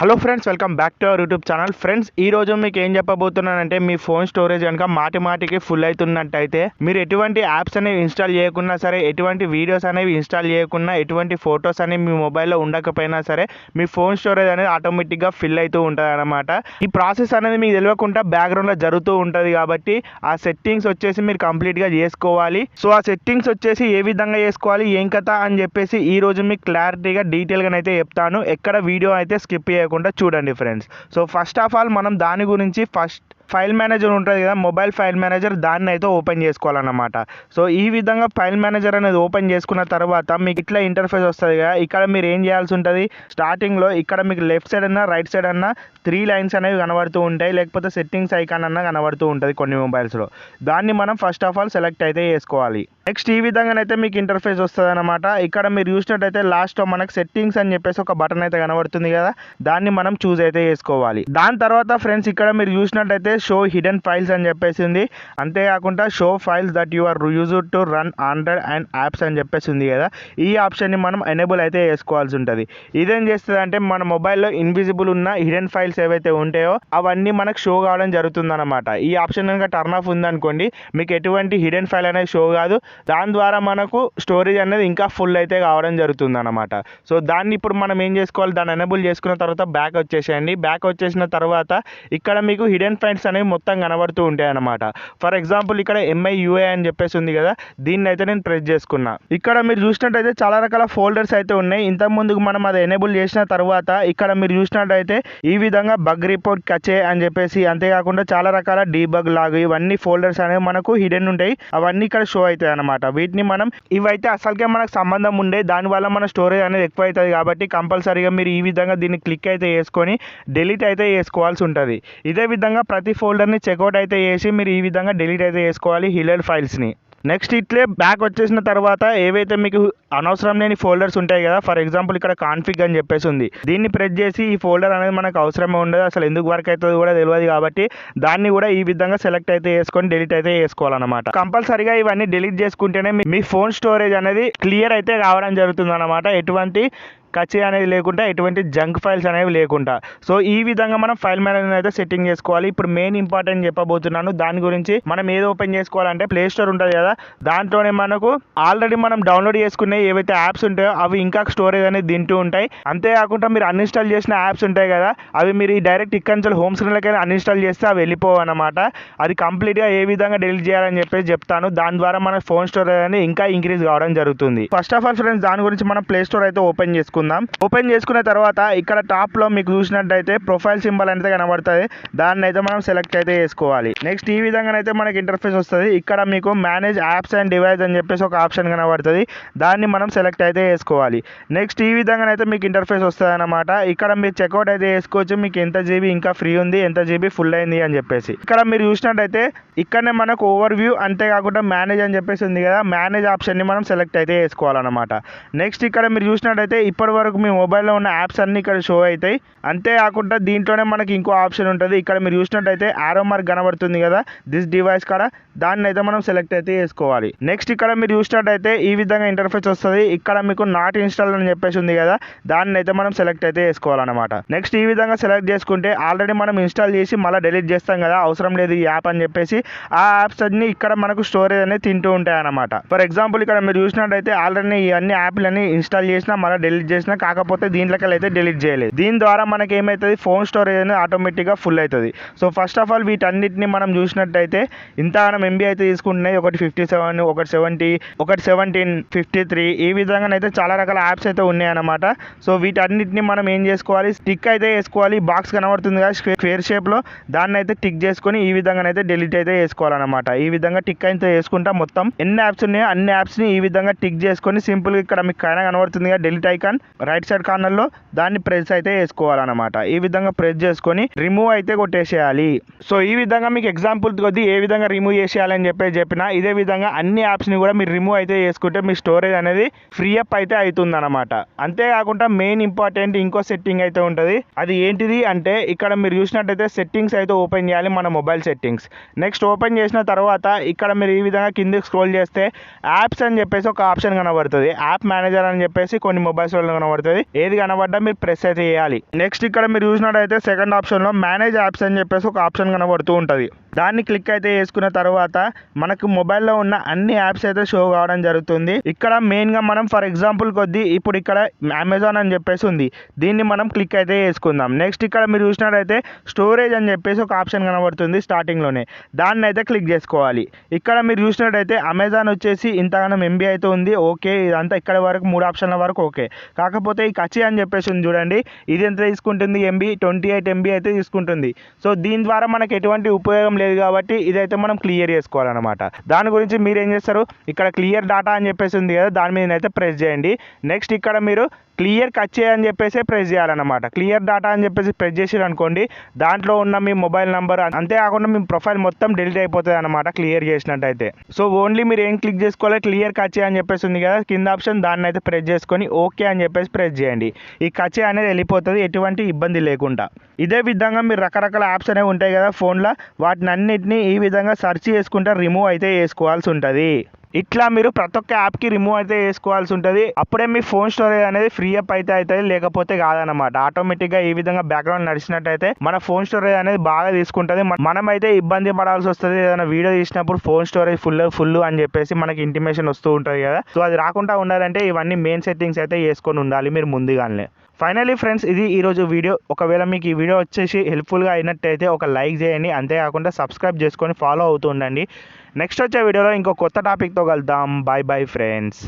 Hello friends, welcome back to our YouTube channel. Friends, ఈ రోజు మీకు ఏం చెప్పబోతున్నానంటే మీ ఫోన్ స్టోరేజ్ కనుక మాటికి ఫుల్ అవుతున్నట్టయితే మీరు ఎటువంటి యాప్స్ అనేవి ఇన్స్టాల్ చేయకున్నా సరే, ఎటువంటి వీడియోస్ అనేవి ఇన్స్టాల్ చేయకున్నా, ఎటువంటి ఫొటోస్ అనేవి మీ మొబైల్లో ఉండకపోయినా సరే మీ ఫోన్ స్టోరేజ్ అనేది ఆటోమేటిక్గా ఫిల్ అవుతూ ఉంటుంది అనమాట. ఈ ప్రాసెస్ అనేది మీకు తెలియకుండా బ్యాక్గ్రౌండ్లో జరుగుతూ ఉంటుంది కాబట్టి ఆ సెట్టింగ్స్ వచ్చేసి మీరు కంప్లీట్గా చేసుకోవాలి. సో ఆ సెట్టింగ్స్ వచ్చేసి ఏ విధంగా చేసుకోవాలి, ఏం కథ అని చెప్పేసి ఈ రోజు మీకు క్లారిటీగా డీటెయిల్గా అయితే చెప్తాను. ఎక్కడ వీడియో అయితే స్కిప్ చేయకుండా చూడండి friends. So first of all మనం దాని గురించి ఫైల్ మేనేజర్ ఉంటుంది కదా, మొబైల్ ఫైల్ మేనేజర్, దాన్ని అయితే ఓపెన్ చేసుకోవాలన్నమాట. సో ఈ విధంగా ఫైల్ మేనేజర్ అనేది ఓపెన్ చేసుకున్న తర్వాత మీకు ఇట్లా ఇంటర్ఫేస్ వస్తుంది కదా. ఇక్కడ మీరు ఏం చేయాల్సి ఉంటుంది, స్టార్టింగ్లో ఇక్కడ మీకు లెఫ్ట్ సైడ్ అన్నా రైట్ సైడ్ అన్నా 3 లైన్స్ అనేవి కనబడుతూ ఉంటాయి, లేకపోతే సెట్టింగ్స్ ఐకాన్ అన్నా కనబడుతూ ఉంటుంది కొన్ని మొబైల్స్లో. దాన్ని మనం ఫస్ట్ ఆఫ్ ఆల్ సెలెక్ట్ అయితే చేసుకోవాలి. నెక్స్ట్ ఈ విధంగానైతే మీకు ఇంటర్ఫేస్ వస్తుంది అనమాట. ఇక్కడ మీరు చూసినట్టయితే లాస్ట్లో మనకు సెట్టింగ్స్ అని చెప్పేసి ఒక బటన్ అయితే కనబడుతుంది కదా, దాన్ని మనం చూస్ అయితే చేసుకోవాలి. దాని తర్వాత ఫ్రెండ్స్ ఇక్కడ మీరు చూసినట్టయితే షో హిడెన్ ఫైల్స్ అని చెప్పేసి ఉంది. అంతేకాకుండా show files that you are used to run Android and apps అని చెప్పేసి ఉంది కదా, ఈ ఆప్షన్ని మనం ఎనేబుల్ అయితే చేసుకోవాల్సి ఉంటుంది. ఇదేం చేస్తుంది అంటే మన మొబైల్లో ఇన్విజిబుల్ ఉన్న హిడెన్ ఫైల్స్ ఏవైతే ఉంటాయో అవన్నీ మనకు షో కావడం జరుగుతుంది అనమాట. ఈ ఆప్షన్ కనుక టర్న్ ఆఫ్ ఉందనుకోండి, మీకు ఎటువంటి హిడెన్ ఫైల్ అనేది షో కాదు. దాని ద్వారా మనకు స్టోరేజ్ అనేది ఇంకా ఫుల్ అయితే కావడం జరుగుతుంది అనమాట. సో దాన్ని ఇప్పుడు మనం ఏం చేసుకోవాలి, దాన్ని ఎనేబుల్ చేసుకున్న తర్వాత బ్యాక్ వచ్చేసేయండి. బ్యాక్ వచ్చేసిన తర్వాత ఇక్కడ మీకు హిడెన్ ఫైల్స్ అనేవి మొత్తం కనబడుతూ ఉంటాయి అనమాట. ఫర్ ఎగ్జాంపుల్ ఇక్కడ MIUI అని చెప్పేసి ఉంది కదా, దీన్ని అయితే నేను ప్రెస్ చేసుకున్నా. ఇక్కడ మీరు చూసినట్టయితే చాలా రకాల ఫోల్డర్స్ అయితే ఉన్నాయి. ఇంతకు ముందుకు మనం అది ఎనేబుల్ చేసిన తర్వాత ఇక్కడ మీరు చూసినట్టయితే ఈ విధంగా బగ్ రిపోర్ట్ కచే అని చెప్పేసి, అంతేకాకుండా చాలా రకాల డీబగ్ లాగ్, ఇవన్నీ ఫోల్డర్స్ అనేవి మనకు హిడెన్ ఉంటాయి. అవన్నీ ఇక్కడ షో అవుతాయి అనమాట. వీటిని మనం ఇవైతే అసలుకే మనకు సంబంధం ఉండే, దానివల్ల మన స్టోరేజ్ అనేది ఎక్కువ అవుతుంది కాబట్టి కంపల్సరీగా మీరు ఈ విధంగా దీన్ని క్లిక్ అయితే చేసుకొని డిలీట్ అయితే చేసుకోవాల్సి ఉంటుంది. ఇదే విధంగా ప్రతి ఫోల్డర్ని చెక్అవుట్ అయితే చేసి మీరు ఈ విధంగా డిలీట్ అయితే చేసుకోవాలి హిడెన్ ఫైల్స్ని. నెక్స్ట్ ఇట్లే బ్యాక్ వచ్చేసిన తర్వాత ఏవైతే మీకు అనవసరం లేని ఫోల్డర్స్ ఉంటాయి కదా, ఫర్ ఎగ్జాంపుల్ ఇక్కడ కాన్ఫిగ్ అని చెప్పేసి ఉంది, దీన్ని ప్రెస్ చేసి ఈ ఫోల్డర్ అనేది మనకు అవసరమే ఉండదు, అసలు ఎందుకు వర్క్ అవుతుంది కూడా తెలియదు కాబట్టి దాన్ని కూడా ఈ విధంగా సెలెక్ట్ అయితే చేసుకొని డిలీట్ అయితే చేసుకోవాలన్నమాట. కంపల్సరీగా ఇవన్నీ డిలీట్ చేసుకుంటేనే మీ ఫోన్ స్టోరేజ్ అనేది క్లియర్ అయితే కావడం జరుగుతుంది అనమాట. ఎటువంటి కచే అనేది లేకుండా, ఎటువంటి జంక్ ఫైల్స్ అనేవి లేకుండా. సో ఈ విధంగా మనం ఫైల్ మేనేజర్ అయితే సెట్టింగ్ చేసుకోవాలి. ఇప్పుడు మెయిన్ ఇంపార్టెంట్ చెప్పబోతున్నాను దాని గురించి. మనం ఏది ఓపెన్ చేసుకోవాలంటే ప్లే స్టోర్ ఉంటుంది కదా, దాంట్లోనే మనకు ఆల్రెడీ మనం డౌన్లోడ్ చేసుకునే ఏవైతే యాప్స్ ఉంటాయో అవి ఇంకా స్టోరేజ్ అనేది తింటూ ఉంటాయి. అంతేకాకుండా మీరు అన్ఇన్స్టాల్ చేసిన యాప్స్ ఉంటాయి కదా, అవి మీరు డైరెక్ట్ ఇక్కడ నుంచి హోమ్ స్క్రీన్లోకి అన్ఇన్స్టాల్ చేస్తే అవి వెళ్ళిపోవు అనమాట. అది కంప్లీట్గా ఏ విధంగా డిలీట్ చేయాలని చెప్పేసి చెప్తాను. దాని ద్వారా మన ఫోన్ స్టోరేజ్ అనేది ఇంకా ఇంక్రీజ్ కావడం జరుగుతుంది. ఫస్ట్ ఆఫ్ ఆల్ ఫ్రెండ్స్, దాని గురించి మనం ప్లే స్టోర్ అయితే ఓపెన్ చేసుకుందాం. ఓపెన్ చేసుకున్న తర్వాత ఇక్కడ టాప్ లో మీకు చూసినట్టయితే ప్రొఫైల్ సింబల్ అయితే కనబడుతుంది, దాన్ని అయితే మనం సెలెక్ట్ అయితే చేసుకోవాలి. నెక్స్ట్ ఈ విధంగా అయితే మనకి ఇంటర్ఫేస్ వస్తుంది. ఇక్కడ మీకు మేనేజ్ యాప్స్ అండ్ డివైస్ అని చెప్పేసి ఒక ఆప్షన్ కనబడుతుంది, దాన్ని మనం సెలెక్ట్ అయితే చేసుకోవాలి. నెక్స్ట్ ఈ విధంగా అయితే మీకు ఇంటర్ఫేస్ వస్తుంది అనమాట. ఇక్కడ మీరు చెక్అవుట్ అయితే చేసుకోవచ్చు, మీకు ఎంత GB ఇంకా ఫ్రీ ఉంది, ఎంత GB ఫుల్ అయింది అని చెప్పేసి. ఇక్కడ మీరు చూసినట్టయితే ఇక్కడనే మనకు ఓవర్ వ్యూ, అంతేకాకుండా మేనేజ్ అని చెప్పేసి ఉంది కదా, మేనేజ్ ఆప్షన్ని మనం సెలెక్ట్ అయితే చేసుకోవాలన్నమాట. నెక్స్ట్ ఇక్కడ మీరు చూసినట్టయితే ఇప్పటి వరకు మీ మొబైల్లో ఉన్న యాప్స్ అన్ని ఇక్కడ షో అవుతాయి. అంతేకాకుండా దీంట్లోనే మనకి ఇంకో ఆప్షన్ ఉంటుంది. ఇక్కడ మీరు చూసినట్టయితే ఆరో మార్క్ కనబడుతుంది కదా దిస్ డివైస్ కాడ, దాన్ని అయితే మనం సెలెక్ట్ అయితే చేసుకోవాలి. నెక్స్ట్ ఇక్కడ మీరు చూసినట్టయితే ఈ విధంగా ఇంటర్ఫేస్ వస్తుంది. ఇక్కడ మీకు నాట్ ఇన్స్టాల్ అని చెప్పేసి ఉంది కదా, దాన్ని అయితే మనం సెలెక్ట్ అయితే చేసుకోవాలన్నమాట. నెక్స్ట్ ఈ విధంగా సెలెక్ట్ చేసుకుంటే ఆల్రెడీ మనం ఇన్స్టాల్ చేసి మళ్ళీ డిలీట్ చేస్తాం కదా, అవసరం లేదు ఈ యాప్ అని చెప్పేసి, ఆ యాప్స్ అన్ని ఇక్కడ మనకు స్టోరేజ్ అనేది తింటూ ఉంటాయి అన్నమాట. ఫర్ ఎగ్జాంపుల్ ఇక్కడ మీరు చూసినట్టయితే ఆల్రెడీ ఈ అన్ని యాప్లన్నీ ఇన్స్టాల్ చేసినా మళ్ళీ డిలీట్ చేసినా, కాకపోతే దీంట్లోకి అయితే డిలీట్ చేయలేదు. దీని ద్వారా మనకి ఏమవుతుంది, ఫోన్ స్టోరేజ్ అనేది ఆటోమేటిక్గా ఫుల్ అవుతుంది. సో ఫస్ట్ ఆఫ్ ఆల్ వీటన్నిటిని మనం చూసినట్టయితే ఇంతగానం MB అయితే తీసుకుంటున్నాయి. ఒకటి 57, ఒకటి 70, ఒకటి 17, 53, ఈ విధంగా అయితే చాలా రకాల యాప్స్ అయితే ఉన్నాయి అన్నమాట. సో వీటన్నిటిని మనం ఏం చేసుకోవాలి, టిక్ అయితే వేసుకోవాలి. బాక్స్ కనబడుతుంది కదా స్క్వేర్ షేప్లో, దాన్ని అయితే టిక్ చేసుకొని ఈ విధంగా అయితే డిలీట్ అయితే వేసుకోవాలన్నమాట. ఈ విధంగా టిక్ అయితే వేసుకుంటా మొత్తం ఎన్ని యాప్స్ ఉన్నాయో అన్ని యాప్స్ని ఈ విధంగా టిక్ చేసుకొని సింపుల్గా ఇక్కడ మీకు పైన కనబడుతుంది కదా డిలీట్ ఐకాన్ రైట్ సైడ్ కార్నర్లో, దాన్ని ప్రెస్ అయితే వేసుకోవాలన్నమాట. ఈ విధంగా ప్రెస్ చేసుకొని రిమూవ్ అయితే కొట్టేసేయాలి. సో ఈ విధంగా మీకు ఎగ్జాంపుల్ కొద్ది ఏ విధంగా రిమూవ్ చేసేయాలని చెప్పిన, ఇదే విధంగా అన్ని యాప్స్ని కూడా మీరు రిమూవ్ అయితే చేసుకుంటే మీ స్టోరేజ్ అనేది ఫ్రీ అప్ అయితే అవుతుంది అనమాట. అంతేకాకుండా మెయిన్ ఇంపార్టెంట్ ఇంకో సెట్టింగ్ అయితే ఉంటుంది. అది ఏంటిది అంటే ఇక్కడ మీరు చూసినట్టయితే సెట్టింగ్స్ అయితే ఓపెన్ చేయాలి, మన మొబైల్ సెట్టింగ్స్. నెక్స్ట్ ఓపెన్ చేసిన తర్వాత ఇక్కడ మీరు ఈ విధంగా కిందకి స్క్రోల్ చేస్తే యాప్స్ అని చెప్పేసి ఒక ఆప్షన్ కనబడుతుంది. యాప్ మేనేజర్ అని చెప్పేసి కొన్ని మొబైల్స్లో కనబడుతుంది. ఏది కనబడ్డా మీరు ప్రెస్ అయితే చేయాలి. నెక్స్ట్ ఇక్కడ మీరు చూసినట్టయితే సెకండ్ ఆప్షన్లో మేనేజ్ యాప్స్ అని చెప్పేసి ఒక ఆప్షన్ కనబడుతూ ఉంటుంది. దాన్ని క్లిక్ అయితే చేసుకున్న తర్వాత మనకు మొబైల్లో ఉన్న అన్ని యాప్స్ అయితే షో కావడం జరుగుతుంది. ఇక్కడ మెయిన్గా మనం ఫర్ ఎగ్జాంపుల్ కొద్దీ ఇప్పుడు ఇక్కడ అమెజాన్ అని చెప్పేసి ఉంది. దీన్ని మనం క్లిక్ అయితే చేసుకుందాం. నెక్స్ట్ ఇక్కడ మీరు చూసినట్టయితే స్టోరేజ్ అని చెప్పేసి ఒక ఆప్షన్ కనబడుతుంది స్టార్టింగ్లోనే. దాన్ని అయితే క్లిక్ చేసుకోవాలి. ఇక్కడ మీరు చూసినట్టయితే అమెజాన్ వచ్చేసి ఇంతగానం ఎంబీ అయితే ఉంది. ఓకే, ఇదంతా ఇక్కడ వరకు 3 ఆప్షన్ల వరకు ఓకే. కాకపోతే ఈ కచి అని చెప్పేసి ఉంది చూడండి, ఇది ఎంత తీసుకుంటుంది ఎంబీ, 28 ఎంబీ అయితే తీసుకుంటుంది. సో దీని ద్వారా మనకు ఎటువంటి ఉపయోగం లేదు కాబట్టి ఇదైతే మనం క్లియర్ చేసుకోవాలన్నమాట. దాని గురించి మీరు ఏం చేస్తారు, ఇక్కడ క్లియర్ డాటా అని చెప్పేసి ఉంది కదా, దాని మీద అయితే ప్రెస్ చేయండి. నెక్స్ట్ ఇక్కడ మీరు క్లియర్ కచ్చే అని చెప్పేసి ప్రెస్ చేయాలన్నమాట. క్లియర్ డాటా అని చెప్పేసి ప్రెస్ చేసారు అనుకోండి, దాంట్లో ఉన్న మీ మొబైల్ నెంబర్ అంతేకాకుండా మీ ప్రొఫైల్ మొత్తం డిలీట్ అయిపోతుంది అనమాట క్లియర్ చేసినట్టయితే. సో ఓన్లీ మీరు ఏం క్లిక్ చేసుకోవాలి, క్లియర్ కచ్చే అని చెప్పేసి ఉంది కదా కింద ఆప్షన్, దాన్ని అయితే ప్రెస్ చేసుకొని ఓకే అని చెప్పేసి ప్రెస్ చేయండి. ఈ కచ్చే అనేది వెళ్ళిపోతుంది ఎటువంటి ఇబ్బంది లేకుండా. ఇదే విధంగా మీరు రకరకాల యాప్స్ అనేవి ఉంటాయి కదా ఫోన్లో, వాటిని అన్నిటినీ ఈ విధంగా సెర్చ్ చేసుకుంటే రిమూవ్ అయితే చేసుకోవాల్సి ఉంటుంది. ఇట్లా మీరు ప్రతి ఒక్క యాప్కి రిమూవ్ అయితే చేసుకోవాల్సి ఉంటుంది. అప్పుడే మీ ఫోన్ స్టోరేజ్ అనేది ఫ్రీ అప్ అయితే అవుతుంది, లేకపోతే కాదనమాట. ఆటోమేటిక్గా ఈ విధంగా బ్యాక్గ్రౌండ్ నడిచినట్టయితే మన ఫోన్ స్టోరేజ్ అనేది బాగా తీసుకుంటుంది. మనమైతే ఇబ్బంది పడాల్సి వస్తుంది. ఏదైనా వీడియో తీసినప్పుడు ఫోన్ స్టోరేజ్ ఫుల్ అని చెప్పేసి మనకి ఇంటిమేషన్ వస్తూ ఉంటుంది కదా. సో అది రాకుండా ఉండాలంటే ఇవన్నీ మెయిన్ సెట్టింగ్స్ అయితే చేసుకొని ఉండాలి మీరు ముందుగానే. ఫైనలీ ఫ్రెండ్స్, ఇది ఈరోజు వీడియో. ఒకవేళ మీకు ఈ వీడియో వచ్చేసి హెల్ప్ఫుల్గా అయినట్టయితే ఒక లైక్ చేయండి. అంతేకాకుండా సబ్స్క్రైబ్ చేసుకొని ఫాలో అవుతూ ఉండండి. నెక్స్ట్ వచ్చే వీడియోలో ఇంకో కొత్త టాపిక్తో కలుద్దాం. Bye bye friends.